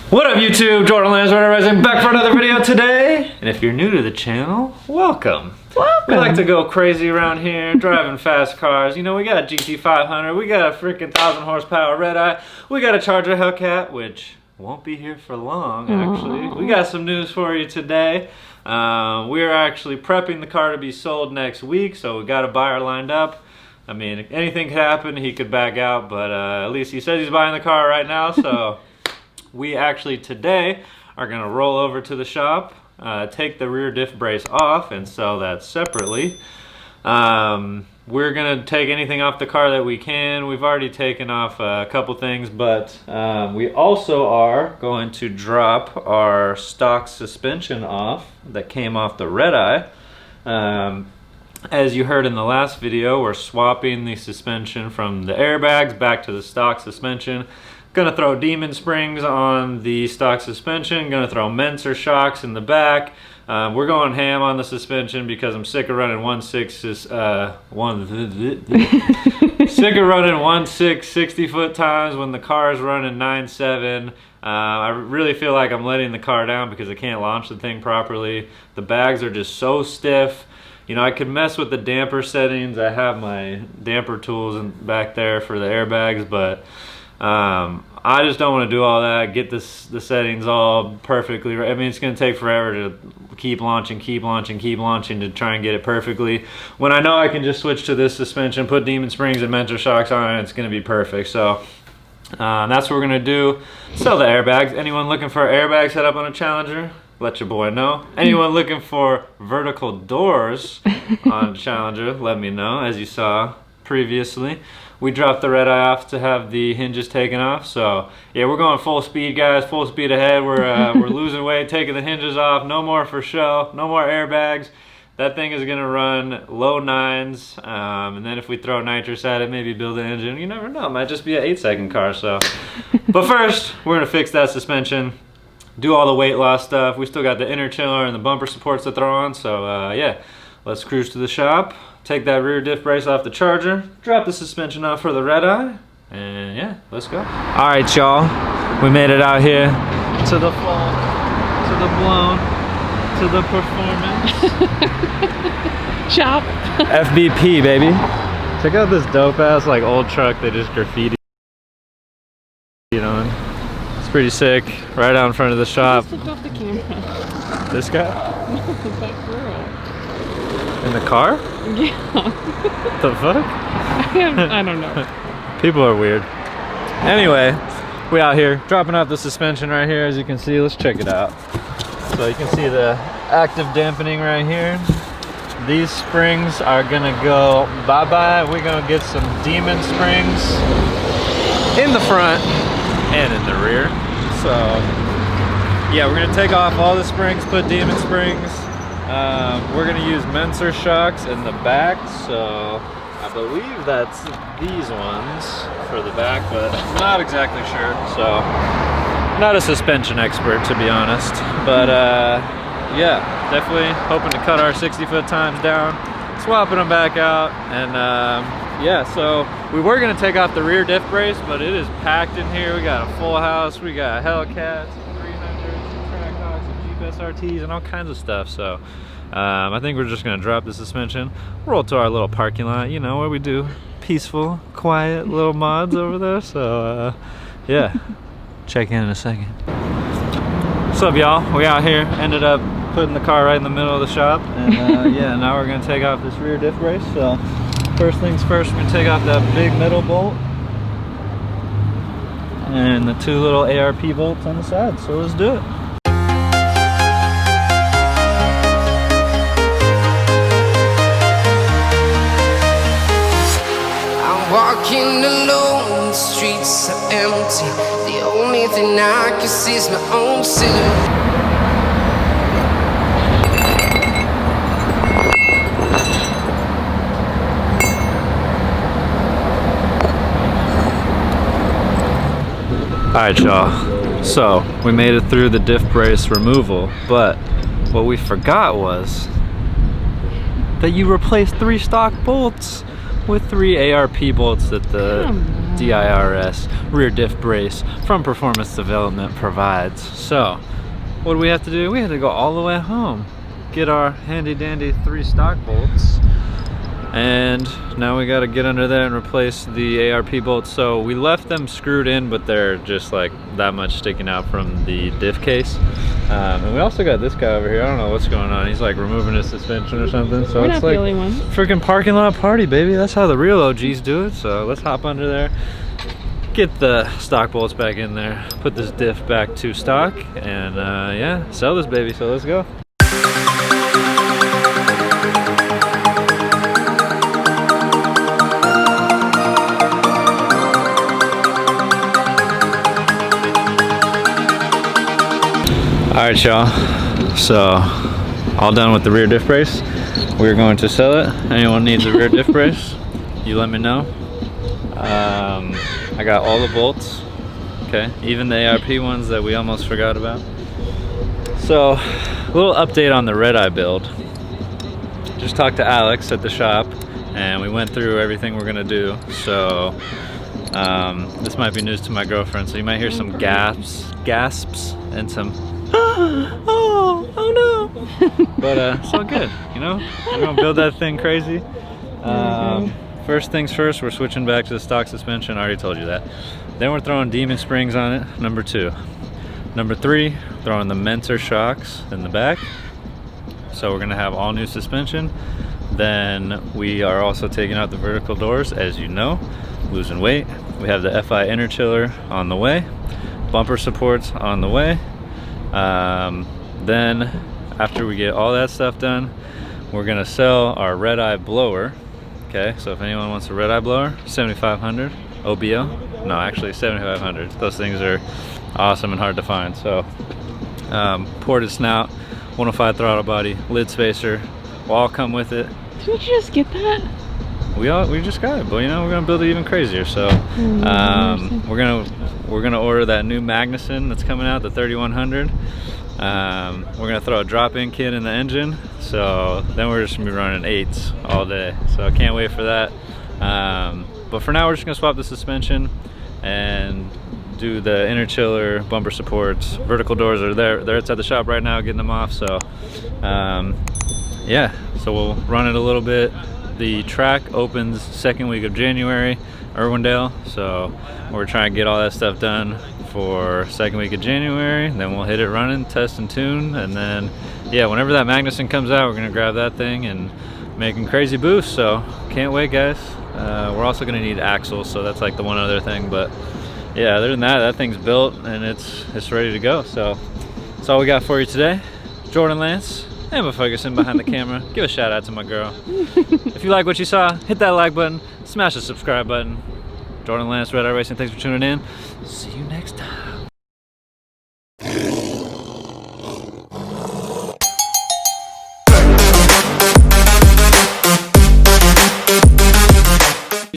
What up YouTube, Jordan Lance Redeye back for another video today. And if you're new to the channel, welcome. We like to go crazy around here, driving fast cars. You know, we got a GT500, we got a freaking 1,000 horsepower Redeye, we got a Charger Hellcat, which won't be here for long actually. We got some news for you today. We're actually prepping the car to be sold next week, so we got a buyer lined up. I mean, anything could happen, he could back out, but at least he says he's buying the car right now, so we actually today are gonna roll over to the shop, take the rear diff brace off and sell that separately. We're gonna take anything off the car that we can. We've already taken off a couple things, but we also are going to drop our stock suspension off that came off the Redeye. As you heard in the last video, we're swapping the suspension from the airbags back to the stock suspension. Gonna throw Demon springs on the stock suspension, gonna throw Mentor shocks in the back. We're going ham on the suspension because I'm sick of running 60-foot times when the car is running 9.7. I really feel like I'm letting the car down because I can't launch the thing properly. The bags are just so stiff. You know, I could mess with the damper settings. I have my damper tools back there for the airbags, but I just don't want to do all that, get the settings all perfectly right. I mean, it's going to take forever to keep launching to try and get it perfectly. When I know I can just switch to this suspension, put Demon springs and Mentor shocks on it, it's going to be perfect. So that's what we're going to do. Sell the airbags. Anyone looking for an airbag set up on a Challenger? Let your boy know. Anyone looking for vertical doors on Challenger, let me know. As you saw previously, we dropped the Redeye off to have the hinges taken off. So yeah, we're going full speed, guys, full speed ahead. We're losing weight, taking the hinges off. No more for show, no more airbags. That thing is gonna run low 9s, and then if we throw nitrous at it, maybe build an engine. You never know, it might just be an 8-second car. So but first we're gonna fix that suspension, do all the weight loss stuff. We still got the inner chiller and the bumper supports to throw on. So yeah, let's cruise to the shop, take that rear diff brace off the Charger, drop the suspension off for the Redeye, and yeah, let's go. All right, y'all, we made it out here to the full, to the blown, to the performance shop. FBP, baby. Check out this dope ass like old truck they just graffitied on. It's pretty sick, right out in front of the shop. Just looked off the camera. This guy? That girl. In the car? Yeah. The fuck? I don't know. People are weird. Anyway, we out here dropping off the suspension right here. As you can see, let's check it out. So you can see the active dampening right here. These springs are gonna go bye-bye. We're gonna get some Demon springs in the front and in the rear. So yeah, we're gonna take off all the springs, put Demon springs. We're gonna use Mentor shocks in the back, so I believe that's these ones for the back, but I'm not exactly sure. So not a suspension expert, to be honest, but yeah, definitely hoping to cut our 60-foot times down, swapping them back out, and yeah, so we were gonna take off the rear diff brace, but it is packed in here. We got a full house, we got Hellcats, 300s, Trackhawks, Jeep SRTs, and all kinds of stuff. So I think we're just gonna drop the suspension, roll to our little parking lot, you know, where we do peaceful, quiet little mods over there. So yeah, check in a second. What's up, y'all? We out here, ended up putting the car right in the middle of the shop, and yeah, now we're gonna take off this rear diff brace. So first things first, we're gonna take off that big middle bolt and the two little ARP bolts on the side. So let's do it. Walking alone, the streets are empty. The only thing I can see is my own silhouette. Alright, y'all. So we made it through the diff brace removal, but what we forgot was that you replaced 3 stock bolts with 3 ARP bolts that the DIRS rear diff brace from Performance Development provides. So, what do we have to do? We had to go all the way home, get our handy dandy 3 stock bolts, and now we got to get under there and replace the ARP bolts. So we left them screwed in, but they're just like that much sticking out from the diff case. And we also got this guy over here. I don't know what's going on. He's like removing his suspension or something. So We're it's not like the only ones. freaking parking lot party, baby. That's how the real OGs do it. So let's hop under there, get the stock bolts back in there, put this diff back to stock, and yeah, sell this baby. So let's go. Alright y'all, so all done with the rear diff brace. We're going to sell it. Anyone needs a rear diff brace, you let me know. I got all the bolts, okay, even the ARP ones that we almost forgot about. So, a little update on the Redeye build. Just talked to Alex at the shop and we went through everything we're gonna do. So this might be news to my girlfriend, so you might hear some gasps and some oh no. But it's all good, you know? We're gonna build that thing crazy. First things first, we're switching back to the stock suspension. I already told you that. Then we're throwing Demon springs on it, number 2. Number 3, throwing the Mentor shocks in the back. So we're gonna have all new suspension. Then we are also taking out the vertical doors, as you know, losing weight. We have the FI inner chiller on the way, bumper supports on the way. Then after we get all that stuff done, we're gonna sell our Redeye blower. Okay, so if anyone wants a Redeye blower, 7,500 OBO. No, actually 7,500. Those things are awesome and hard to find. So ported snout, 105 throttle body, lid spacer will all come with it. Didn't you just get that? We just got it, but you know, we're gonna build it even crazier. So we're gonna order that new Magnuson that's coming out, the 3100. We're gonna throw a drop-in kit in the engine, so then we're just gonna be running 8s all day. So I can't wait for that. But for now, we're just gonna swap the suspension and do the inner chiller, bumper supports, vertical doors are there. They're at the shop right now, getting them off. So yeah, so we'll run it a little bit. The track opens 2nd week of January, Irwindale. So we're trying to get all that stuff done for 2nd week of January. Then we'll hit it running, test and tune, and then yeah, whenever that Magnuson comes out, we're gonna grab that thing and making crazy boosts. So can't wait, guys. We're also gonna need axles, so that's like the one other thing. But yeah, other than that, that thing's built and it's ready to go. So that's all we got for you today. Jordan Lance, Emma Ferguson behind the camera. Give a shout out to my girl. If you like what you saw, hit that like button, smash the subscribe button. Jordan Lance, Redeye Racing, thanks for tuning in. See you next time.